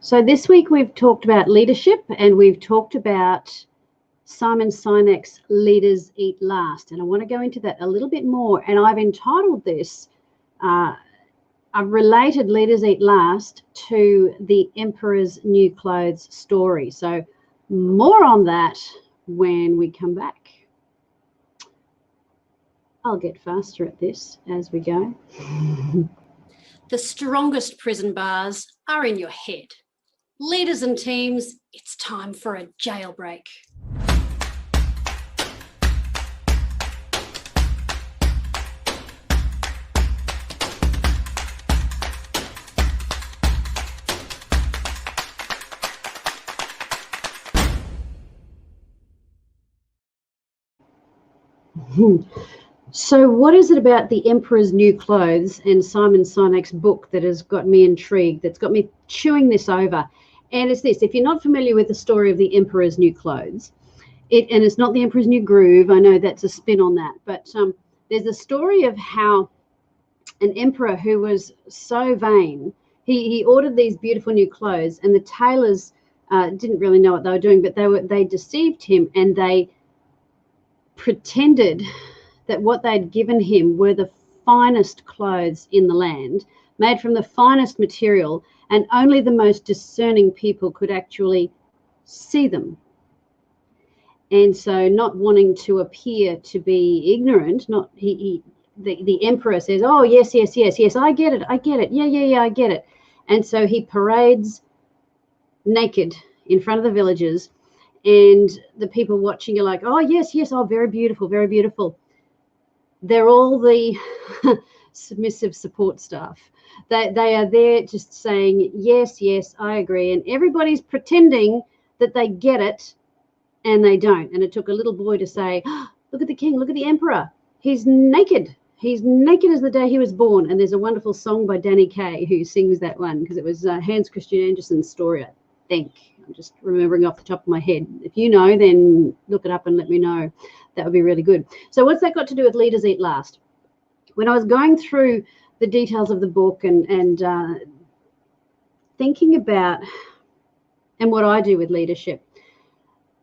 So this week we've talked about leadership, and we've talked about Simon Sinek's Leaders Eat Last. And I want to go into that a little bit more. And I've entitled this, I've related Leaders Eat Last to the Emperor's New Clothes story. So more on that when we come back. I'll get faster at this as we go. The strongest prison bars are in your head. Leaders and teams, it's time for a jailbreak. So what is it about the Emperor's New Clothes and Simon Sinek's book that has got me intrigued, that's got me chewing this over? And it's this: if you're not familiar with the story of the Emperor's New Clothes, and it's not the Emperor's New Groove, I know that's a spin on that, but there's a story of how an emperor who was so vain, he ordered these beautiful new clothes, and the tailors didn't really know what they were doing, but they deceived him, and they pretended that what they'd given him were the finest clothes in the land, made from the finest material, and only the most discerning people could actually see them. And so, not wanting to appear to be ignorant, the emperor says, "Oh, yes, I get it, yeah, I get it." And so he parades naked in front of the villagers, and the people watching are like, "Oh, yes, oh, very beautiful, very beautiful." They're all the submissive support staff. They are there just saying, yes, I agree. And everybody's pretending that they get it, and they don't. And it took a little boy to say, oh, look at the king, look at the emperor. He's naked. He's naked as the day he was born. And there's a wonderful song by Danny Kaye who sings that one, because it was Hans Christian Andersen's story, I think. I'm just remembering off the top of my head. If you know, then look it up and let me know. That would be really good. So what's that got to do with Leaders Eat Last? When I was going through the details of the book and thinking about, and what I do with leadership,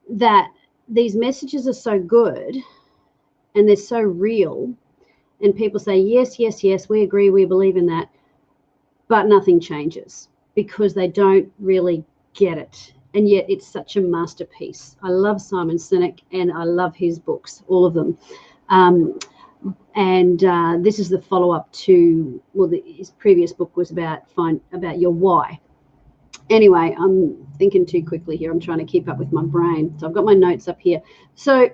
that these messages are so good and they're so real, and people say, yes, we agree, we believe in that, but nothing changes because they don't really get it. And yet it's such a masterpiece. I love Simon Sinek, and I love his books, all of them. This is the follow-up to, well, his previous book was about your why. Anyway, I'm thinking too quickly here. I'm trying to keep up with my brain. So I've got my notes up here. So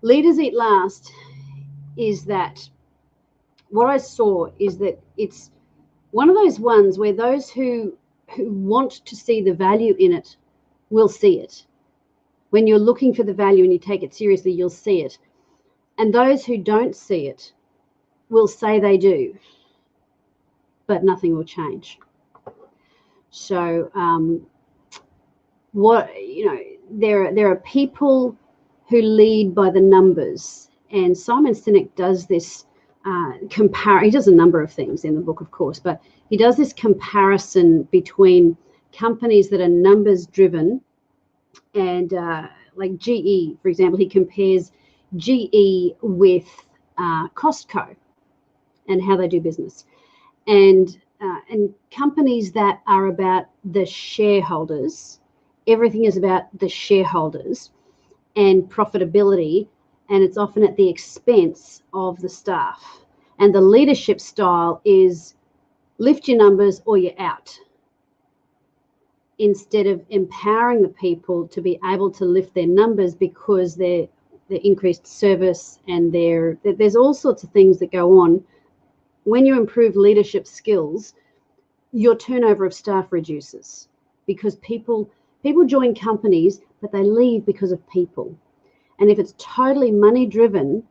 Leaders Eat Last is that, what I saw is that it's one of those ones where those who want to see the value in it will see it. When you're looking for the value and you take it seriously, you'll see it. And those who don't see it will say they do, but nothing will change. So there are people who lead by the numbers, and Simon Sinek does this he does a number of things in the book, of course, but he does this comparison between companies that are numbers driven and like GE, for example. He compares GE with Costco and how they do business, and companies that are about the shareholders. Everything is about the shareholders and profitability, and it's often at the expense of the staff. And the leadership style is lift your numbers or you're out, instead of empowering the people to be able to lift their numbers because they're increased service, and there's all sorts of things that go on. When you improve leadership skills, your turnover of staff reduces, because people join companies, but they leave because of people. And if it's totally money driven,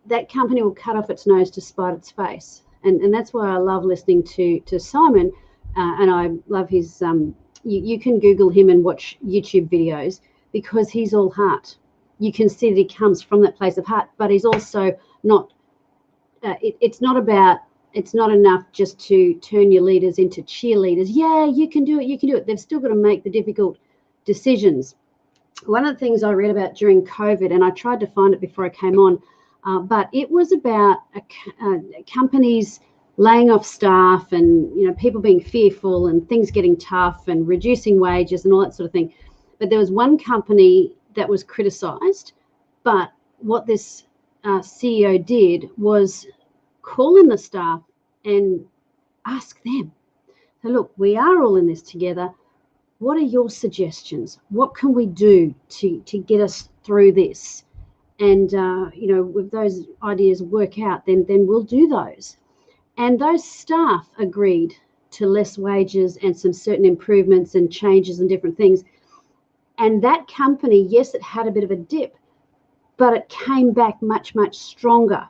that company will cut off its nose to spite its face. And that's why I love listening to Simon, and I love his, you can Google him and watch YouTube videos, because he's all heart. You can see that he comes from that place of heart, but he's also not, it's not about it's not enough just to turn your leaders into cheerleaders. Yeah, you can do it, you can do it. They've still got to make the difficult decisions. One of the things I read about during COVID, and I tried to find it before I came on, but it was about companies laying off staff and, you know, people being fearful and things getting tough and reducing wages and all that sort of thing. But there was one company that was criticised, but what this CEO did was call in the staff and ask them, so look, we are all in this together. What are your suggestions? What can we do to get us through this? And, you know, if those ideas work out, then we'll do those. And those staff agreed to less wages and some certain improvements and changes and different things. And that company, yes, it had a bit of a dip, but it came back much, much stronger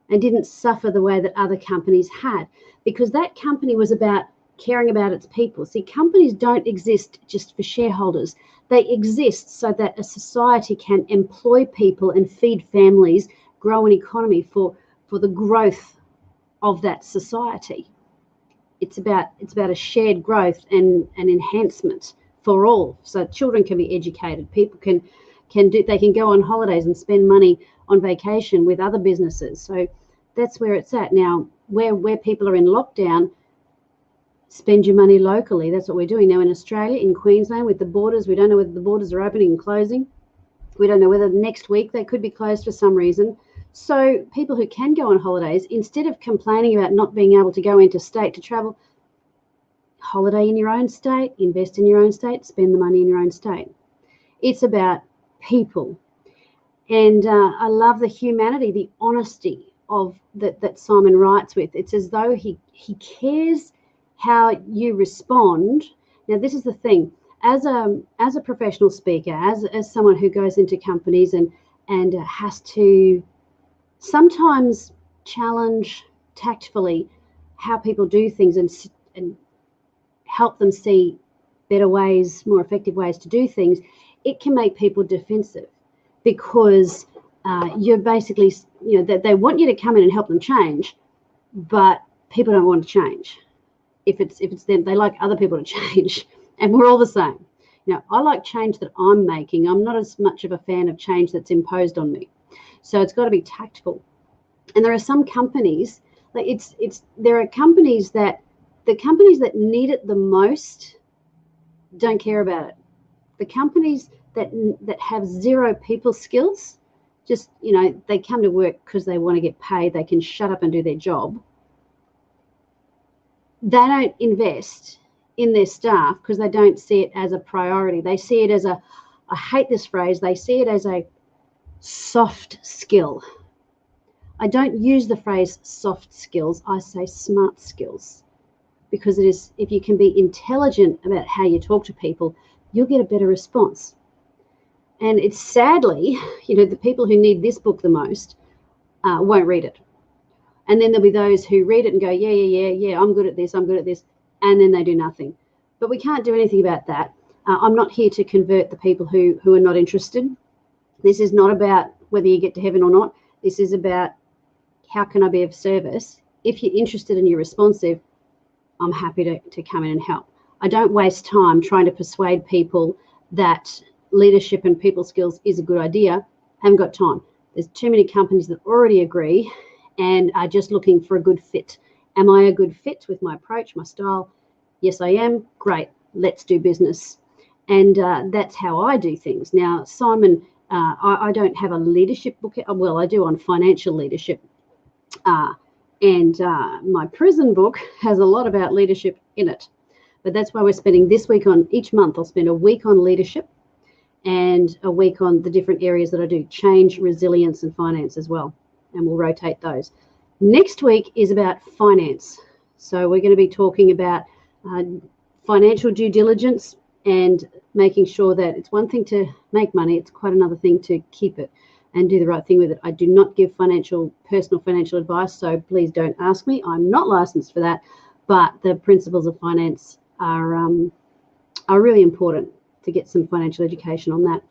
and didn't suffer the way that other companies had, because that company was about caring about its people. See, companies don't exist just for shareholders. They exist so that a society can employ people and feed families, grow an economy for the growth of that society. It's about a shared growth and an enhancement for all. So children can be educated, people they can go on holidays and spend money on vacation with other businesses. So that's where it's at. Now, where people are in lockdown, spend your money locally. That's what we're doing now in Australia, in Queensland, with the borders. We don't know whether the borders are opening and closing. We don't know whether next week they could be closed for some reason. So people who can go on holidays, instead of complaining about not being able to go interstate to travel, holiday in your own state, invest in your own state, spend the money in your own state. It's about people. And I love the humanity, the honesty of that Simon writes with. It's as though he cares how you respond. Now, this is the thing. As a professional speaker, as someone who goes into companies and has to sometimes challenge tactfully how people do things and help them see better ways, more effective ways to do things, it can make people defensive, because you're basically, you know, that they want you to come in and help them change, but people don't want to change. If it's them, they like other people to change, and we're all the same. You know, I like change that I'm making. I'm not as much of a fan of change that's imposed on me. So it's got to be tactful. And there are some companies, like there are companies that the companies that need it the most don't care about it. The companies that have zero people skills, just, you know, they come to work because they want to get paid. They can shut up and do their job. They don't invest in their staff because they don't see it as a priority. They see it as I hate this phrase, they see it as a soft skill. I don't use the phrase soft skills, I say smart skills, because it is, if you can be intelligent about how you talk to people, you'll get a better response. And it's sadly, you know, the people who need this book the most won't read it. And then there'll be those who read it and go, yeah, I'm good at this, and then they do nothing. But we can't do anything about that. I'm not here to convert the people who are not interested. This is not about whether you get to heaven or not. This is about how can I be of service. If you're interested and you're responsive, I'm happy to come in and help. I don't waste time trying to persuade people that leadership and people skills is a good idea. Haven't got time. There's too many companies that already agree and are just looking for a good fit. Am I a good fit with my approach, my style? Yes, I am. Great. Let's do business. And that's how I do things. Now, Simon, I don't have a leadership book. Well, I do on financial leadership. And my prison book has a lot about leadership in it. But that's why we're spending this week on, each month I'll spend a week on leadership and a week on the different areas that I do, change, resilience, and finance as well. And we'll rotate those. Next week is about finance. So we're going to be talking about financial due diligence and making sure that it's one thing to make money, it's quite another thing to keep it and do the right thing with it. I do not give personal financial advice, so please don't ask me. I'm not licensed for that, but the principles of finance are really important to get some financial education on that.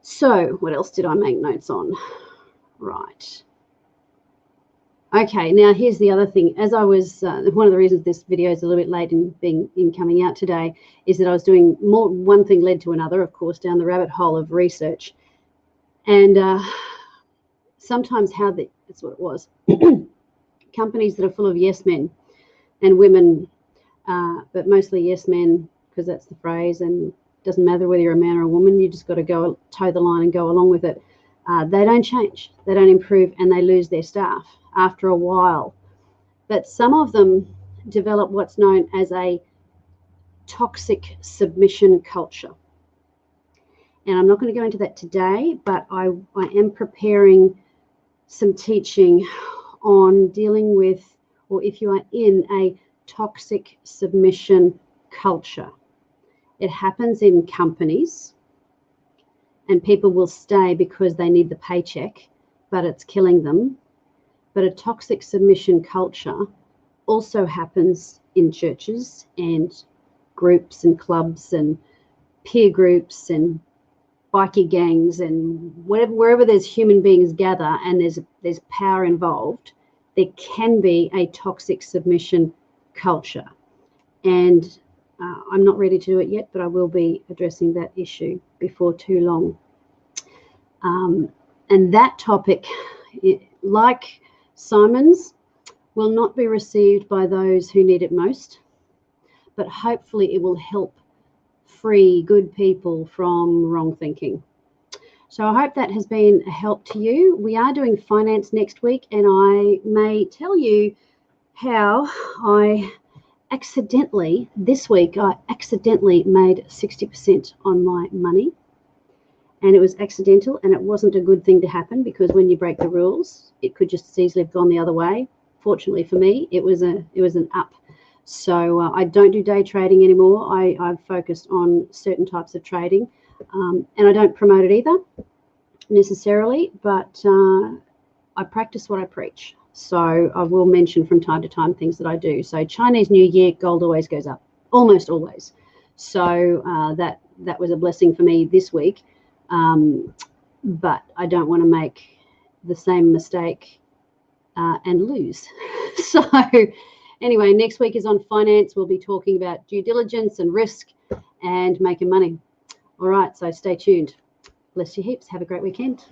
So what else did I make notes on? Right. Okay, now here's the other thing. As I was, one of the reasons this video is a little bit late in coming out today is that I was doing more. One thing led to another, of course, down the rabbit hole of research, and sometimes that's what it was. Companies that are full of yes men and women, but mostly yes men, because that's the phrase, and it doesn't matter whether you're a man or a woman. You just got to go toe the line and go along with it. They don't change, they don't improve, and they lose their staff after a while. But some of them develop what's known as a toxic submission culture. And I'm not going to go into that today, but I am preparing some teaching on dealing with, or if you are in a toxic submission culture. It happens in companies, and people will stay because they need the paycheck, but it's killing them. But a toxic submission culture also happens in churches and groups and clubs and peer groups and bikie gangs and wherever there's human beings gather and there's power involved, there can be a toxic submission culture. And I'm not ready to do it yet, but I will be addressing that issue before too long. And that topic, like Simon's, will not be received by those who need it most, but hopefully it will help free good people from wrong thinking. So I hope that has been a help to you. We are doing finance next week, and I may tell you how this week I accidentally made 60% on my money. And it was accidental, and it wasn't a good thing to happen, because when you break the rules, it could just as easily have gone the other way. Fortunately for me, it was an up. So I don't do day trading anymore. I've focused on certain types of trading, and I don't promote it either necessarily, but I practice what I preach. So I will mention from time to time things that I do. So Chinese New Year, gold always goes up, almost always. So that was a blessing for me this week. But I don't want to make the same mistake and lose. So anyway, next week is on finance. We'll be talking about due diligence and risk and making money. All right, so stay tuned. Bless you heaps. Have a great weekend.